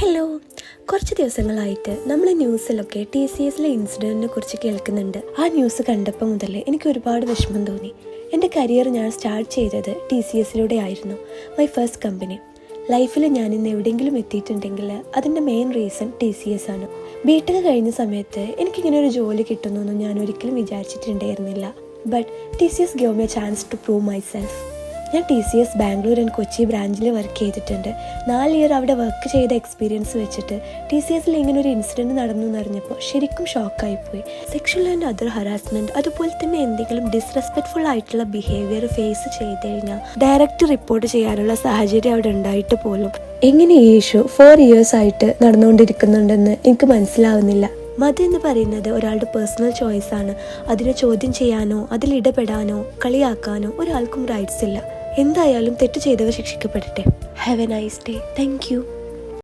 Hello, കുറച്ച് ദിവസങ്ങളായിട്ട് നമ്മൾ ന്യൂസിലൊക്കെ TCSലെ ഇൻസിഡൻറ്റിനെ കുറിച്ച് കേൾക്കുന്നുണ്ട്. ആ ന്യൂസ് കണ്ടപ്പോൾ മുതൽ എനിക്ക് ഒരുപാട് വിഷമം തോന്നി. എൻ്റെ കരിയർ ഞാൻ സ്റ്റാർട്ട് ചെയ്തത് TCSലൂടെ ആയിരുന്നു. My first company. ലൈഫിൽ ഞാൻ ഇന്ന് എവിടെയെങ്കിലും എത്തിയിട്ടുണ്ടെങ്കിൽ അതിൻ്റെ മെയിൻ റീസൺ TCS ആണ്. ബിടെക് കഴിഞ്ഞ സമയത്ത് എനിക്കിങ്ങനെ ഒരു ജോലി കിട്ടുന്നൊന്നും ഞാൻ ഒരിക്കലും വിചാരിച്ചിട്ടുണ്ടായിരുന്നില്ല. But TCS gave me a chance to prove myself. ഞാൻ TCS ബാംഗ്ലൂർ ആൻഡ് കൊച്ചി ബ്രാഞ്ചിൽ വർക്ക് ചെയ്തിട്ടുണ്ട്. 4 ഇയർ അവിടെ വർക്ക് ചെയ്ത എക്സ്പീരിയൻസ് വെച്ചിട്ട് TCSൽ ഇങ്ങനെ ഒരു ഇൻസിഡൻറ്റ് നടന്നു എന്നറിഞ്ഞപ്പോൾ ശരിക്കും ഷോക്കായിപ്പോയി. സെക്ഷൽ ആൻഡ് അതർ ഹറാസ്മെൻറ്റ്, അതുപോലെ തന്നെ എന്തെങ്കിലും ഡിസ്റെസ്പെക്റ്റ്ഫുൾ ആയിട്ടുള്ള ബിഹേവിയർ ഫേസ് ചെയ്ത് കഴിഞ്ഞാൽ ഡയറക്റ്റ് റിപ്പോർട്ട് ചെയ്യാനുള്ള സാഹചര്യം അവിടെ ഉണ്ടായിട്ട് പോലും എങ്ങനെ ഈ ഇഷ്യൂ 4 ഇയേഴ്സ് ആയിട്ട് നടന്നുകൊണ്ടിരിക്കുന്നുണ്ടെന്ന് എനിക്ക് മനസ്സിലാവുന്നില്ല. മതം എന്ന് പറയുന്നത് ഒരാളുടെ പേഴ്സണൽ ചോയ്സാണ്. അതിനെ ചോദ്യം ചെയ്യാനോ അതിലിടപെടാനോ കളിയാക്കാനോ ഒരാൾക്കും റൈറ്റ്സ് ഇല്ല. എന്തായാലും തെറ്റ് ചെയ്തവർ ശിക്ഷിക്കപ്പെടട്ടെ. Have a nice day. Thank U.